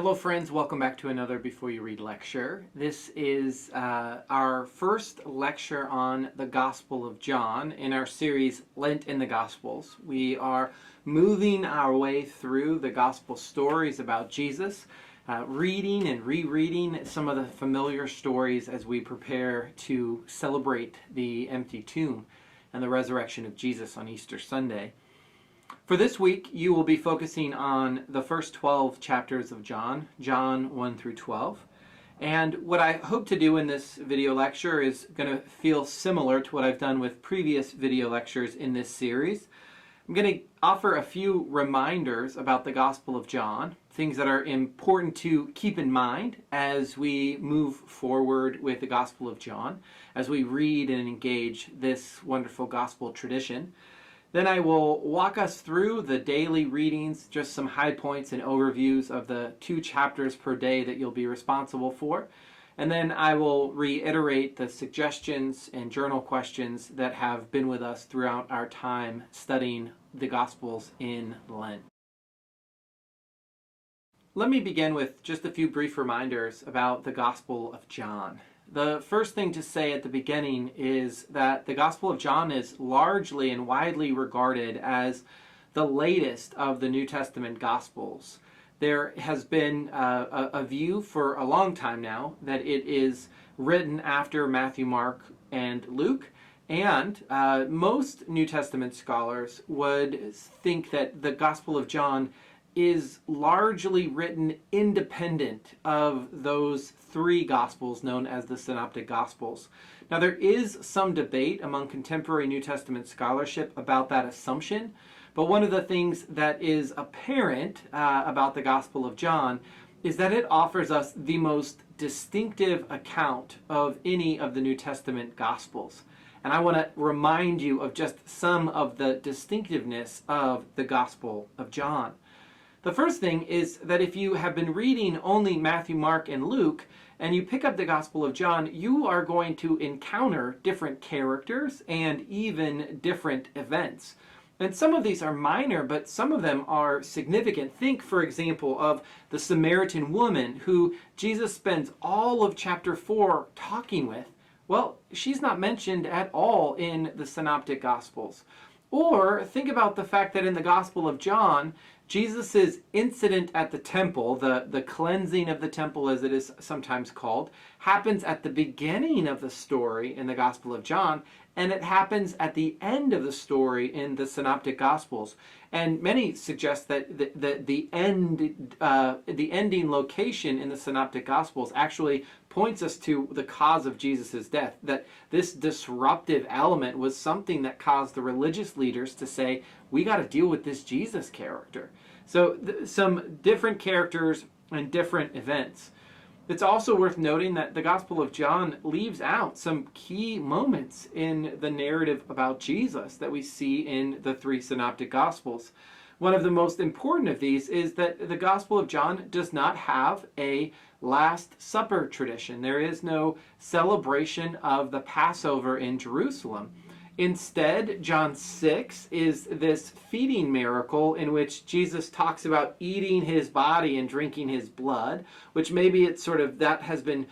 Hello friends, welcome back to another Before You Read lecture. This is our first lecture on the Gospel of John in our series Lent in the Gospels. We are moving our way through the Gospel stories about Jesus, reading and rereading some of the familiar stories as we prepare to celebrate the empty tomb and the resurrection of Jesus on Easter Sunday. For this week, you will be focusing on the first 12 chapters of John 1 through 12. And what I hope to do in this video lecture is going to feel similar to what I've done with previous video lectures in this series. I'm going to offer a few reminders about the Gospel of John, things that are important to keep in mind as we move forward with the Gospel of John, as we read and engage this wonderful gospel tradition. Then I will walk us through the daily readings, just some high points and overviews of the 2 chapters per day that you'll be responsible for. And then I will reiterate the suggestions and journal questions that have been with us throughout our time studying the Gospels in Lent. Let me begin with just a few brief reminders about the Gospel of John. The first thing to say at the beginning is that the Gospel of John is largely and widely regarded as the latest of the New Testament Gospels. There has been a view for a long time now that it is written after Matthew, Mark, and Luke, and most New Testament scholars would think that the Gospel of John is largely written independent of those 3 Gospels known as the Synoptic Gospels. Now, there is some debate among contemporary New Testament scholarship about that assumption, but one of the things that is apparent about the Gospel of John is that it offers us the most distinctive account of any of the New Testament Gospels. And I want to remind you of just some of the distinctiveness of the Gospel of John. The first thing is that if you have been reading only Matthew, Mark, and Luke, and you pick up the Gospel of John, you are going to encounter different characters and even different events. And some of these are minor, but some of them are significant. Think, for example, of the Samaritan woman who Jesus spends all of chapter 4 talking with. Well, she's not mentioned at all in the Synoptic Gospels. Or think about the fact that in the Gospel of John, Jesus' incident at the temple, the cleansing of the temple as it is sometimes called, happens at the beginning of the story in the Gospel of John, and it happens at the end of the story in the Synoptic Gospels. And many suggest that the ending location in the Synoptic Gospels actually points us to the cause of Jesus' death, that this disruptive element was something that caused the religious leaders to say, we got to deal with this Jesus character. So some different characters and different events. It's also worth noting that the Gospel of John leaves out some key moments in the narrative about Jesus that we see in the 3 Synoptic Gospels. One of the most important of these is that the Gospel of John does not have a Last Supper tradition. There is no celebration of the Passover in Jerusalem. Instead, John 6 is this feeding miracle in which Jesus talks about eating his body and drinking his blood, which maybe it's sort of, that has been,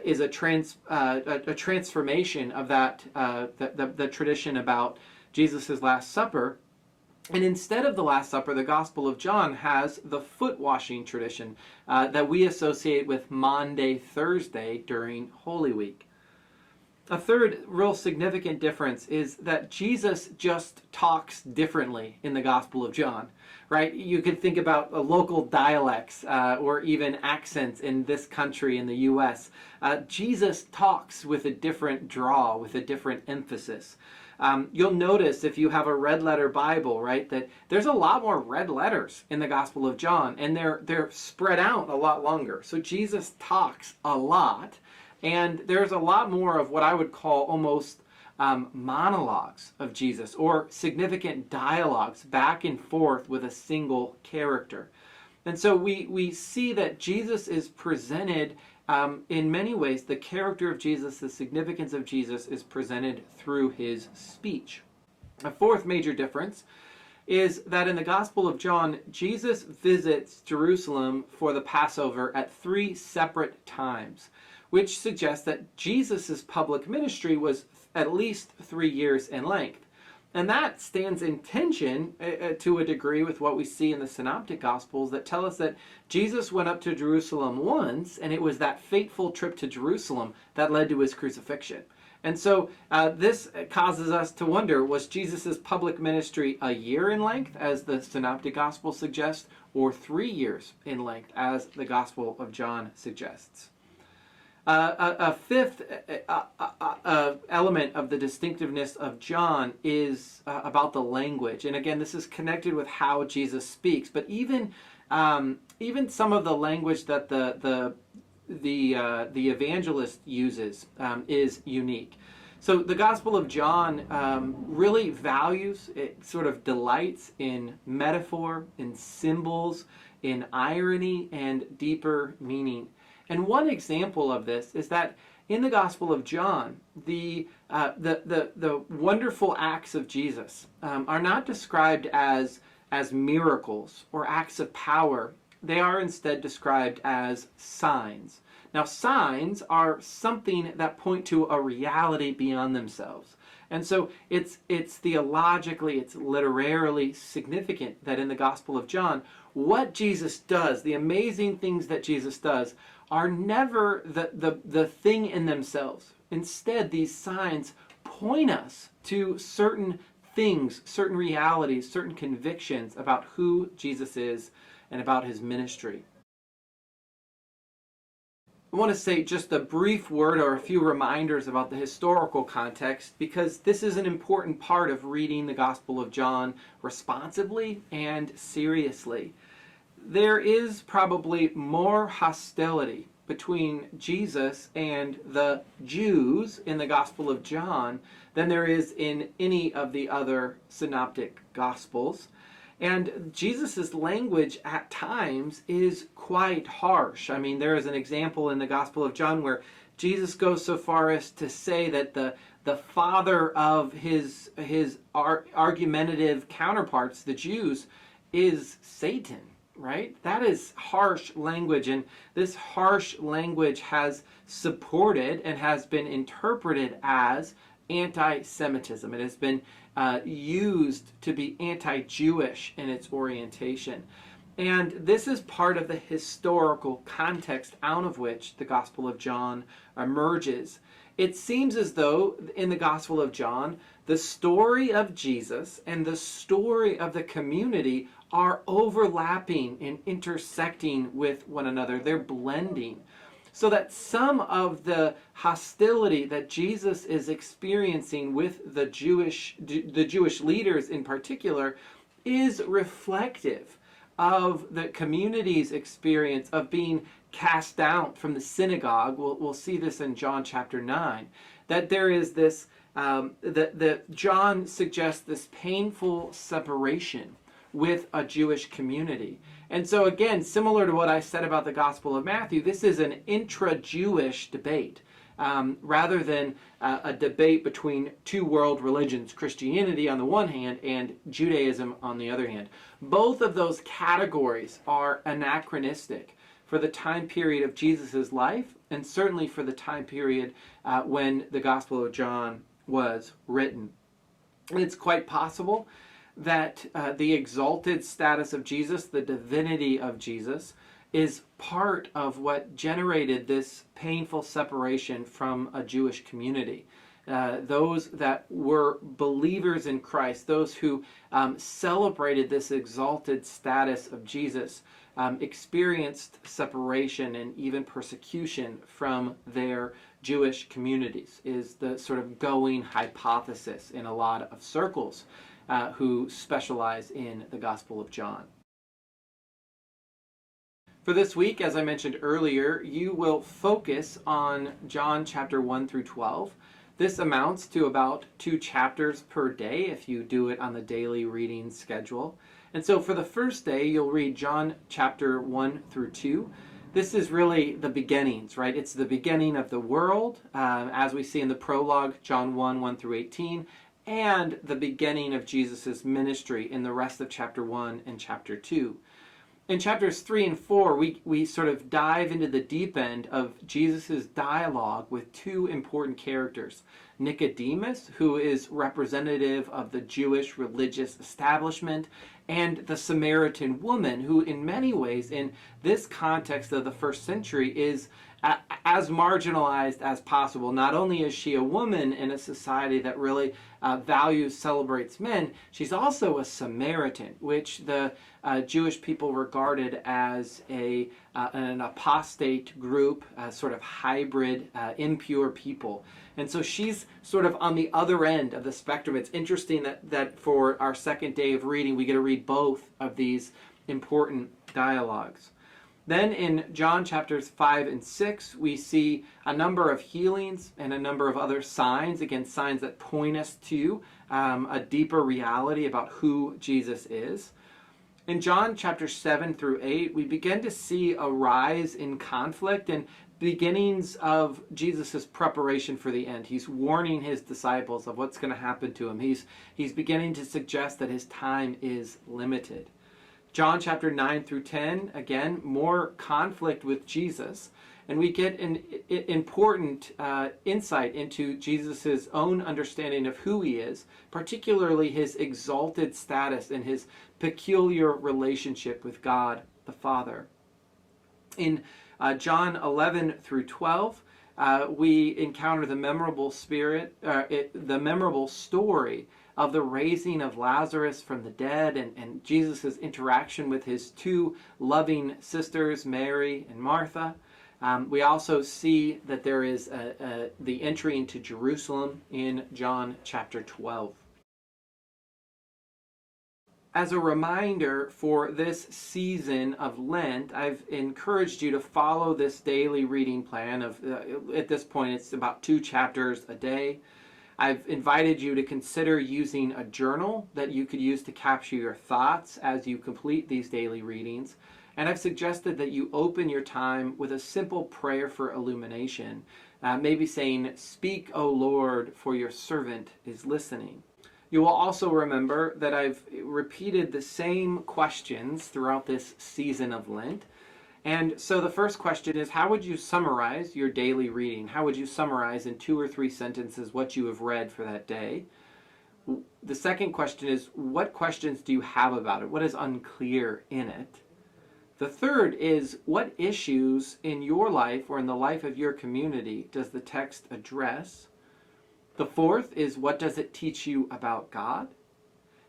is a transformation of that, the tradition about Jesus' Last Supper. And instead of the Last Supper, the Gospel of John has the foot washing tradition that we associate with Maundy Thursday during Holy Week. A third real significant difference is that Jesus just talks differently in the Gospel of John, right? You could think about local dialects or even accents in this country, in the U.S. Jesus talks with a different draw, with a different emphasis. You'll notice if you have a red letter Bible, right, that there's a lot more red letters in the Gospel of John, and they're spread out a lot longer. So Jesus talks a lot. And there's a lot more of what I would call almost monologues of Jesus, or significant dialogues back and forth with a single character. And so we see that Jesus is presented in many ways. The character of Jesus, the significance of Jesus is presented through his speech. A fourth major difference is that in the Gospel of John, Jesus visits Jerusalem for the Passover at 3 separate times, which suggests that Jesus' public ministry was at least 3 years in length. And that stands in tension to a degree with what we see in the Synoptic Gospels that tell us that Jesus went up to Jerusalem once, and it was that fateful trip to Jerusalem that led to his crucifixion. And so this causes us to wonder, was Jesus' public ministry a year in length, as the Synoptic Gospels suggest, or 3 years in length, as the Gospel of John suggests? A fifth element of the distinctiveness of John is about the language. And again, this is connected with how Jesus speaks. But even some of the language that the evangelist uses is unique. So the Gospel of John really values, it sort of delights in metaphor, in symbols, in irony, and deeper meaning. And one example of this is that in the Gospel of John, the wonderful acts of Jesus are not described as miracles or acts of power. They are instead described as signs. Now, signs are something that point to a reality beyond themselves. And so it's theologically, it's literarily significant that in the Gospel of John, what Jesus does, the amazing things that Jesus does, are never the thing in themselves. Instead, these signs point us to certain things, certain realities, certain convictions about who Jesus is and about his ministry. I want to say just a brief word or a few reminders about the historical context, because this is an important part of reading the Gospel of John responsibly and seriously. There is probably more hostility between Jesus and the Jews in the Gospel of John than there is in any of the other synoptic Gospels. And Jesus' language at times is quite harsh. I mean, there is an example in the Gospel of John where Jesus goes so far as to say that the father of his argumentative counterparts, the Jews, is Satan, right? That is harsh language, and this harsh language has supported and has been interpreted as anti-Semitism. It has been used to be anti-Jewish in its orientation. And this is part of the historical context out of which the Gospel of John emerges. It seems as though in the Gospel of John, the story of Jesus and the story of the community are overlapping and intersecting with one another. They're blending. So that some of the hostility that Jesus is experiencing with the Jewish leaders in particular is reflective of the community's experience of being cast out from the synagogue. We'll see this in John chapter 9. That there is this, that John suggests this painful separation with a Jewish community. And so again, similar to what I said about the Gospel of Matthew, this is an intra-Jewish debate rather than a debate between two world religions, Christianity on the one hand and Judaism on the other hand. Both of those categories are anachronistic for the time period of Jesus' life, and certainly for the time period when the Gospel of John was written. And it's quite possible that the exalted status of Jesus, the divinity of Jesus, is part of what generated this painful separation from a Jewish community. Those that were believers in Christ, those who celebrated this exalted status of Jesus, experienced separation and even persecution from their Jewish communities, is the sort of going hypothesis in a lot of circles who specialize in the Gospel of John. For this week, as I mentioned earlier, you will focus on John chapter 1 through 12. This amounts to about 2 chapters per day if you do it on the daily reading schedule. And so for the first day, you'll read John chapter 1 through 2. This is really the beginnings, right? It's the beginning of the world, as we see in the prologue, John 1, 1 through 18, and the beginning of Jesus' ministry in the rest of chapter 1 and chapter 2. In chapters 3 and 4, we sort of dive into the deep end of Jesus' dialogue with two important characters. Nicodemus, who is representative of the Jewish religious establishment, and the Samaritan woman, who in many ways, in this context of the first century, is as marginalized as possible. Not only is she a woman in a society that really values, celebrates men, she's also a Samaritan, which the Jewish people regarded as an apostate group, sort of hybrid, impure people. And so she's sort of on the other end of the spectrum. It's interesting that for our second day of reading, we get to read both of these important dialogues. Then in John chapters 5 and 6, we see a number of healings and a number of other signs, again, signs that point us to a deeper reality about who Jesus is. In John chapters 7 through 8, we begin to see a rise in conflict and beginnings of Jesus' preparation for the end. He's warning his disciples of what's going to happen to him. He's beginning to suggest that his time is limited. John chapter 9 through 10, again, more conflict with Jesus. And we get an important insight into Jesus' own understanding of who he is, particularly his exalted status and his peculiar relationship with God the Father. In John 11 through 12, we encounter the memorable story of the raising of Lazarus from the dead and Jesus' interaction with his two loving sisters, Mary and Martha. We also see that there is the entry into Jerusalem in John chapter 12. As a reminder for this season of Lent, I've encouraged you to follow this daily reading plan of, at this point, it's about 2 chapters a day. I've invited you to consider using a journal that you could use to capture your thoughts as you complete these daily readings. And I've suggested that you open your time with a simple prayer for illumination, maybe saying, "Speak, O Lord, for your servant is listening." You will also remember that I've repeated the same questions throughout this season of Lent. And so the first question is, how would you summarize your daily reading? How would you summarize in 2 or 3 sentences what you have read for that day? The second question is, what questions do you have about it? What is unclear in it? The third is, what issues in your life or in the life of your community does the text address? The fourth is, what does it teach you about God?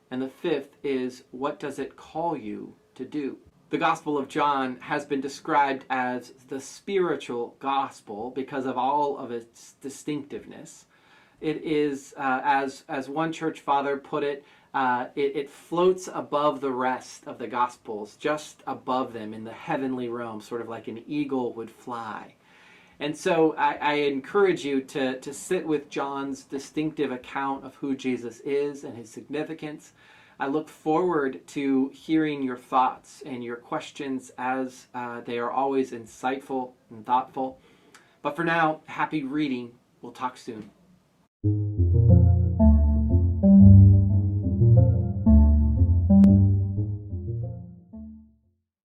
And the fifth is, what does it call you to do? The Gospel of John has been described as the spiritual gospel because of all of its distinctiveness. It is, as one church father put it, it floats above the rest of the Gospels, just above them in the heavenly realm, sort of like an eagle would fly. And so I encourage you to sit with John's distinctive account of who Jesus is and his significance. I look forward to hearing your thoughts and your questions as they are always insightful and thoughtful. But for now, happy reading. We'll talk soon.